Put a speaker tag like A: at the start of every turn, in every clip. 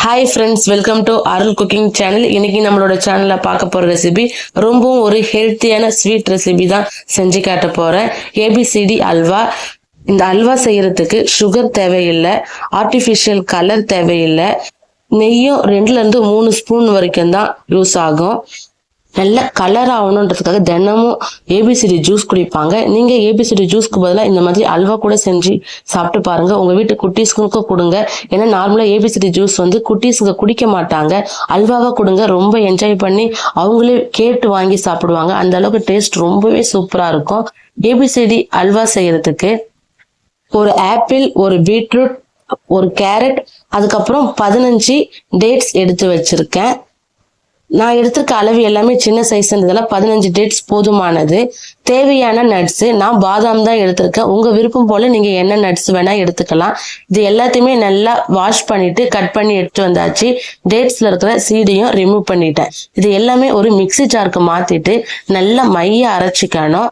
A: Hi friends, welcome to Arul cooking channel. இன்னைக்கு நம்மளோட சேனல்ல பார்க்க போற ரெசிபி ரொம்பவும் ஒரு ஹெல்த்தியான ஸ்வீட் ரெசிபி தான் செஞ்சு காட்ட போறேன். ஏபிசிடி அல்வா. இந்த அல்வா செய்யறதுக்கு சுகர் தேவையில்லை, ஆர்டிஃபிஷியல் கலர் தேவையில்லை, நெய்யும் 2-3 ஸ்பூன் வரைக்கும் தான் யூஸ் ஆகும். நல்ல கலர் ஆகணுன்றதுக்காக தினமும் ஏபிசிடி ஜூஸ் குடிப்பாங்க. நீங்க ஏபிசிடி ஜூஸ்க்கு பதிலாக இந்த மாதிரி அல்வா கூட செஞ்சு சாப்பிட்டு பாருங்க. உங்க வீட்டு குட்டீஸ்களுக்கும் கொடுங்க. ஏன்னா நார்மலா ஏபிசிடி ஜூஸ் குட்டீஸுங்க குடிக்க மாட்டாங்க. அல்வாவா கொடுங்க, ரொம்ப என்ஜாய் பண்ணி அவங்களே கேட்டு வாங்கி சாப்பிடுவாங்க. அந்த அளவுக்கு டேஸ்ட் ரொம்பவே சூப்பரா இருக்கும். ஏபிசிடி அல்வா செய்யறதுக்கு ஒரு ஆப்பிள், ஒரு பீட்ரூட், ஒரு கேரட், அதுக்கப்புறம் 15 டேட்ஸ் எடுத்து வச்சிருக்கேன். நான் எடுத்திருக்க அளவு எல்லாமே சின்ன சைஸ்ன்றதால 15 டேட்ஸ் போதுமானது. தேவையான நட்ஸ் நான் பாதாம் தான் எடுத்திருக்கேன். உங்க விருப்பம் போல நீங்க என்ன நட்ஸ் வேணா எடுத்துக்கலாம். இது எல்லாத்தையுமே நல்லா வாஷ் பண்ணிட்டு கட் பண்ணி எடுத்து வந்தாச்சு. டேட்ஸ்ல இருக்கிற சீடையும் ரிமூவ் பண்ணிட்டேன். இது எல்லாமே ஒரு மிக்ஸி ஜாருக்கு மாத்திட்டு நல்லா மைய அரைச்சிக்கணும்.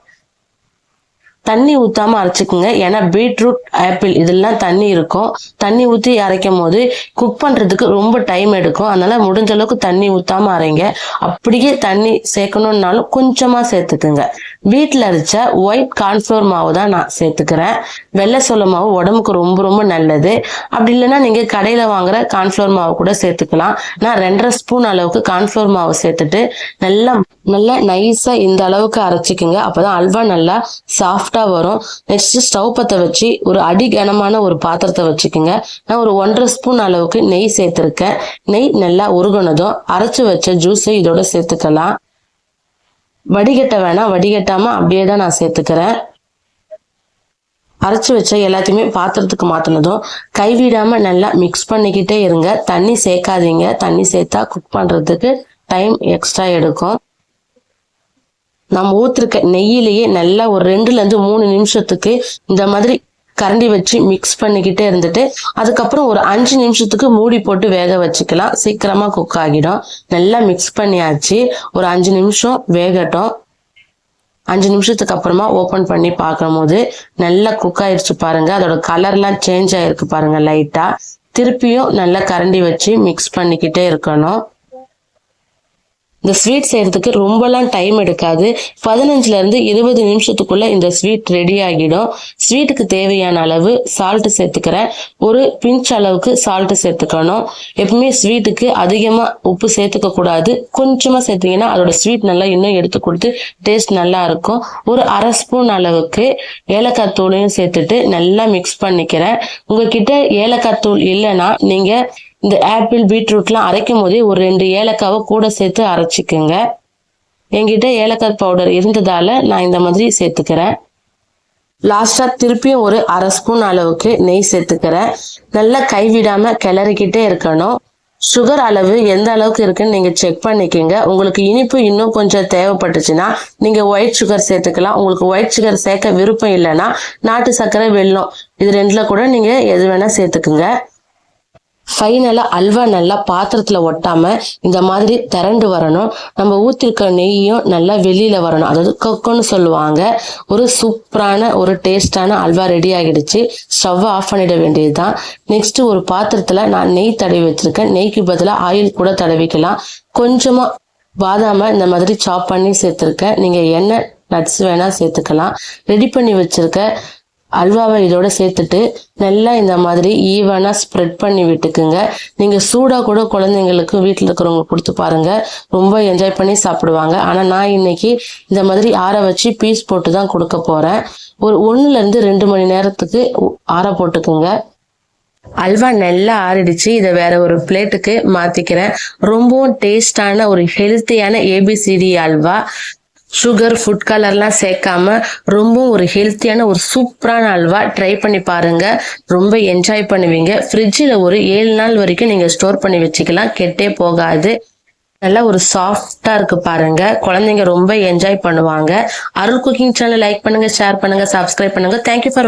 A: தண்ணி ஊத்தாம அரைச்சிக்குங்க. ஏன்னா பீட்ரூட், ஆப்பிள் இதெல்லாம் தண்ணி இருக்கும். தண்ணி ஊற்றி அரைக்கும் போது குக் பண்றதுக்கு ரொம்ப டைம் எடுக்கும். அதனால முடிஞ்ச அளவுக்கு தண்ணி ஊத்தாம அரைங்க. அப்படியே தண்ணி சேர்க்கணும்னாலும் கொஞ்சமா சேர்த்துக்குங்க. வீட்டில் அரைச்ச ஒயிட் கார்ன்ஃப்ளவர் மாவு தான் நான் சேர்த்துக்கிறேன். வெள்ளை சோள மாவு உடம்புக்கு ரொம்ப ரொம்ப நல்லது. அப்படி இல்லைன்னா நீங்க கடையில வாங்குற கார்ன்ஃப்ளவர் மாவு கூட சேர்த்துக்கலாம். நான் 2.5 ஸ்பூன் அளவுக்கு கார்ன்ஃப்ளவர் மாவு சேர்த்துட்டு நல்லா நைஸா இந்த அளவுக்கு அரைச்சிக்குங்க. அப்பதான் அல்வா நல்லா சாஃப்டா வரும். நெக்ஸ்ட் ஸ்டவ் பத்த வச்சு ஒரு அடி கனமான ஒரு பாத்திரத்தை வச்சுக்கோங்க. நான் ஒரு 1.5 ஸ்பூன் அளவுக்கு நெய் சேர்த்திருக்கேன். நெய் நல்லா உருகுனதும் அரைச்சு வச்ச ஜூஸை இதோட சேர்த்துக்கலாம். வடிகட்ட வேணாம், வடிகட்டாம அப்படியே தான் நான் சேர்த்துக்கிறேன். அரைச்சு வச்ச எல்லாத்தையுமே பாத்திரத்துக்கு மாத்தினதும் கைவிடாம நல்லா மிக்ஸ் பண்ணிக்கிட்டே இருங்க. தண்ணி சேர்க்காதீங்க. தண்ணி சேர்த்தா குக் பண்றதுக்கு டைம் எக்ஸ்ட்ரா எடுக்கும். நம்ம ஊத்திருக்க நெய்யிலேயே நல்லா ஒரு 2-3 நிமிஷத்துக்கு இந்த மாதிரி கரண்டி வச்சு மிக்ஸ் பண்ணிக்கிட்டே இருந்துட்டு அதுக்கப்புறம் ஒரு 5 நிமிஷத்துக்கு மூடி போட்டு வேக வச்சுக்கலாம். சீக்கிரமா குக் ஆகிடும். நல்லா மிக்ஸ் பண்ணியாச்சு. ஒரு 5 நிமிஷம் வேகட்டும். 5 நிமிஷத்துக்கு அப்புறமா ஓபன் பண்ணி பார்க்கும் போது நல்லா குக் ஆயிடுச்சு பாருங்க. அதோட கலர்லாம் சேஞ்ச் ஆயிருக்கு பாருங்க லைட்டா. திருப்பியும் நல்லா கரண்டி வச்சு மிக்ஸ் பண்ணிக்கிட்டே இருக்கணும். இந்த ஸ்வீட் செய்யறதுக்கு ரொம்பலாம் டைம் எடுக்காது. 15-20 நிமிஷத்துக்குள்ள இந்த ஸ்வீட் ரெடி ஆகிடும். ஸ்வீட்டுக்கு தேவையான அளவு சால்ட் சேர்த்துக்கிறேன். ஒரு பிஞ்ச் அளவுக்கு சால்ட் சேர்த்துக்கணும். எப்பவுமே ஸ்வீட்டுக்கு அதிகமா உப்பு சேர்த்துக்க கூடாது. கொஞ்சமா சேர்த்தீங்கன்னா அதோட ஸ்வீட் நல்லா இன்னும் எடுத்து கொடுத்து டேஸ்ட் நல்லா இருக்கும். ஒரு 1/2 ஸ்பூன் அளவுக்கு ஏலக்காய் தூளையும் சேர்த்துட்டு நல்லா மிக்ஸ் பண்ணிக்கிறேன். உங்ககிட்ட ஏலக்காய் தூள் இல்லைன்னா நீங்க இந்த ஆப்பிள், பீட்ரூட்லாம் அரைக்கும் போதே ஒரு 2 ஏலக்காவை கூட சேர்த்து அரைச்சிக்குங்க. என்கிட்ட ஏலக்காய் பவுடர் இருந்ததால நான் இந்த மாதிரி சேர்த்துக்கிறேன். லாஸ்டா திருப்பியும் ஒரு 1/2 ஸ்பூன் அளவுக்கு நெய் சேர்த்துக்கிறேன். நல்லா கைவிடாம கிளறிக்கிட்டே இருக்கணும். சுகர் அளவு எந்த அளவுக்கு இருக்குன்னு நீங்க செக் பண்ணிக்கோங்க. உங்களுக்கு இனிப்பு இன்னும் கொஞ்சம் தேவைப்பட்டுச்சுன்னா நீங்க ஒயிட் சுகர் சேர்த்துக்கலாம். உங்களுக்கு ஒயிட் சுகர் சேர்க்க விருப்பம் இல்லைன்னா நாட்டு சர்க்கரை, வெல்லம் இது 2ல கூட நீங்க எது வேணா சேர்த்துக்குங்க. ஃபைனலா அல்வா நல்லா பாத்திரத்துல ஒட்டாம இந்த மாதிரி திரண்டு வரணும். நம்ம ஊத்திருக்க நெய்யும் நல்லா வெளியில வரணும். அதாவது கொக்குன்னு சொல்லுவாங்க. ஒரு சூப்பரான ஒரு டேஸ்டான அல்வா ரெடி ஆகிடுச்சு. ஸ்டவ் ஆஃப் பண்ணிட வேண்டியதுதான். நெக்ஸ்ட் ஒரு பாத்திரத்துல நான் நெய் தடவி வச்சிருக்கேன். நெய்க்கு பதிலாக ஆயில் கூட தடவிக்கலாம். கொஞ்சமா பாதாம இந்த மாதிரி சாப் பண்ணி சேர்த்திருக்கேன். நீங்க என்ன நட்ஸ் வேணா சேர்த்துக்கலாம். ரெடி பண்ணி வச்சிருக்க அல்வாவை இதோட சேர்த்துட்டு நல்லா இந்த மாதிரி ஈவனா ஸ்ப்ரெட் பண்ணி விட்டுக்குங்க. நீங்க சூடா கூட குழந்தைங்களுக்கு வீட்டில் இருக்கிறவங்க கொடுத்து பாருங்க. ரொம்ப என்ஜாய் பண்ணி சாப்பிடுவாங்க. ஆனா நான் இன்னைக்கு இந்த மாதிரி ஆற வச்சு பீஸ் போட்டு தான் கொடுக்க போறேன். ஒரு 1-2 மணி நேரத்துக்கு ஆற போட்டுக்குங்க. அல்வா நல்லா ஆறிடுச்சு. இதை வேற ஒரு பிளேட்டுக்கு மாத்திக்கிறேன். ரொம்பவும் டேஸ்டான ஒரு ஹெல்த்தியான ஏபிசிடி அல்வா. சுகர், ஃபுட் கலர்லாம் சேர்க்காம ரொம்ப ஒரு ஹெல்த்தியான ஒரு சூப்பரான அல்வா. ட்ரை பண்ணி பாருங்க. ரொம்ப என்ஜாய் பண்ணுவீங்க. ஃப்ரிட்ஜில் ஒரு 7 நாள் வரைக்கும் நீங்க ஸ்டோர் பண்ணி வச்சுக்கலாம். கெட்டே போகாது. நல்லா ஒரு சாஃப்டா இருக்கு பாருங்க. குழந்தைங்க ரொம்ப என்ஜாய் பண்ணுவாங்க. அருள் குக்கிங் சேனல் லைக் பண்ணுங்க, ஷேர் பண்ணுங்க, சப்ஸ்கிரைப் பண்ணுங்க. Thank you for